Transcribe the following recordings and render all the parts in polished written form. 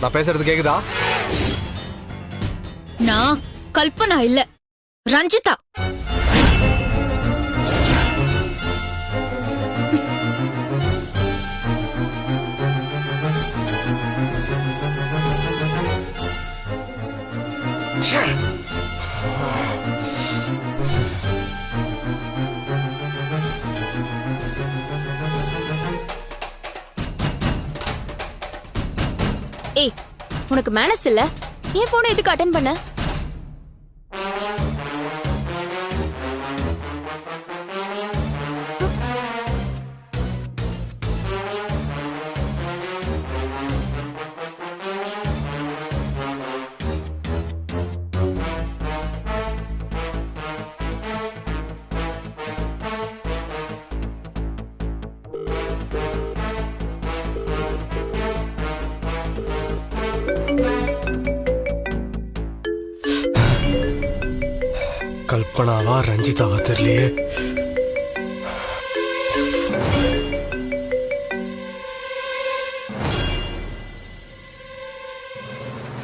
நான் பேசுறது கேக்குதா? நான் கல்பனா இல்ல, ரஞ்சிதா. ஏய், உனக்கு மேனஸ் இல்ல? ஏன் போனை எதுக்கு அட்டெண்ட் பண்ண? கல்பனாவா ரஞ்சிதாவா தெரியலையே.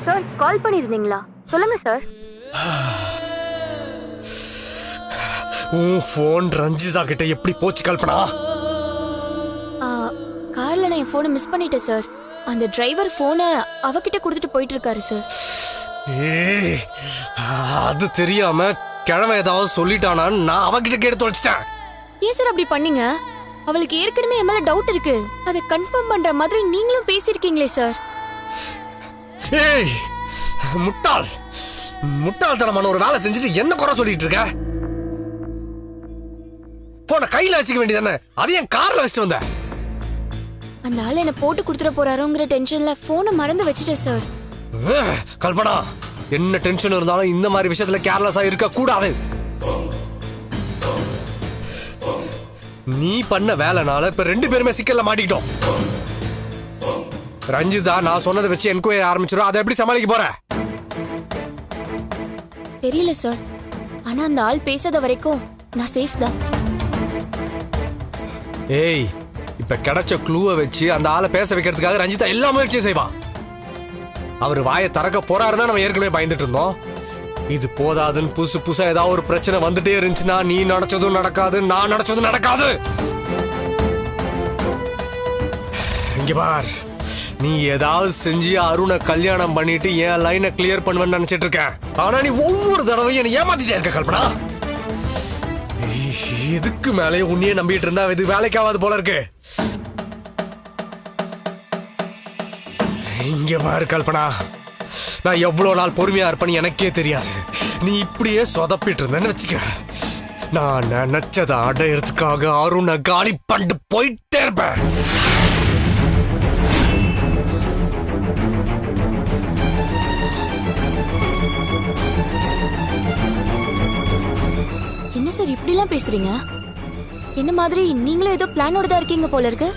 சார் கால் பண்ணிருந்தீங்களா? சொல்லுங்க சார். உன் போன் ரஞ்சிதா கிட்ட எப்படி போச்சு கல்பனா? கார்ல நான் என் போனை மிஸ் பண்ணிட்டேன் சார். அந்த டிரைவர் போனை அவகிட்ட கொடுத்துட்டு போயிட்டு இருக்காரு சார். ஏய், அது தெரியாம கிழமை ஏதாவது சொல்லிட்டானான்னு நான் அவகிட்ட கேட்டு தொலைச்சிட்டேன். ஏன் சார் அப்படி பண்ணீங்க? அவளுக்கு ஏற்கனவே என் மேல டவுட் இருக்கு. அதை கன்ஃபார்ம் பண்ற மாதிரி நீங்களும் பேசிருக்கீங்களே சார். ஏய், முட்டாள்தனமான ஒரு வேலை செஞ்சுட்டு என்ன குறை சொல்லிட்டு இருக்க? போன கையில வச்சுக்க வேண்டியதானே, அது என் கார்ல வச்சுட்டு வந்த. அந்த ஆள் என்ன போட்டு கொடுத்துட போறாரோங்கிற டென்ஷன்ல போனை மறந்து வச்சுட்டேன் சார். கல்பனா, என்ன டென்ஷன் இருந்தாலும் இந்த மாதிரி விஷயத்துல கேர்லெஸ்ஸா இருக்க கூடாது. நீ பண்ண வேலைனால இப்ப 2 பேருமே சிக்கல்ல மாட்டிக்கிட்டோம். ரஞ்சிதா நான் சொன்னதை வச்சு என்கொயரி ஆரம்பிச்சிடும். அதை எப்படி சமாளிக்க போற? தெரியல சார், ஆனா அந்த ஆள் பேசாத வரைக்கும் நான் சேஃப் தான். ஏய், இப்ப கிடைச்ச க்ளூவை வச்சு அந்த ஆளை பேச வைக்கிறதுக்காக ரஞ்சிதா எல்லா முயற்சியும் செய்வா. அவர் வாயை திறக்க போறாருன்னா நம்ம ஏற்கனவே பயந்துட்டு இருந்தோம். இது போதாதுன்னு புதுசா ஏதாவது ஒரு பிரச்சனை வந்துட்டே இருந்துச்சுன்னா நீ நினைச்சதும் நடக்காது, நான் நினைச்சதும் நடக்காது. இங்க பார், நீ ஏதாவது செஞ்சு அருணை கல்யாணம் பண்ணிட்டு என் லைனை கிளியர் பண்ணுவேன்னு நினைச்சிட்டு இருக்க. ஆனா நீ ஒவ்வொரு தடவையும் என்ன ஏமாத்திட்டே இருக்க கல்பனா. இதுக்கு மேலே உன்னையே நம்பிட்டு இருந்தா இது வேலைக்காவது போல இருக்கு. இங்க பாரு கல்பனா, நான் எவ்வளவு நாள் பொறுமையா இருப்பேன்னு எனக்கே தெரியாது. நீ இப்படியே சொதப்பிட்டு இருந்தேன்னு வச்சுக்க, நான் நினைச்சதை அடையறதுக்காக அருணை காலி பண்ணிட்டு போயிட்டே இருப்பேன். என்ன சார் இப்படிலாம் பேசுறீங்க? என்ன மாதிரி நீங்களும் ஏதோ பிளானோட தான் இருக்கீங்க போல இருக்கு.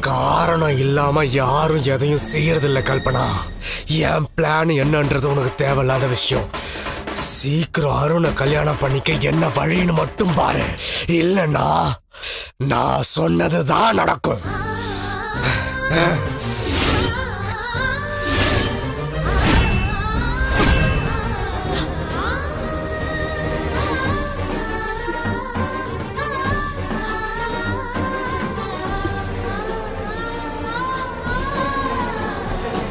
காரணம் இல்லாம யாரும் எதையும் செய்யறதில்ல கல்பனா. என் பிளான் என்னன்றது உனக்கு தேவையில்லாத விஷயம். சீக்கிரம் அருணை கல்யாணம் பண்ணிக்க என்ன வழின்னு மட்டும் பாரு, இல்லன்னா நான் சொன்னதுதான் நடக்கும்.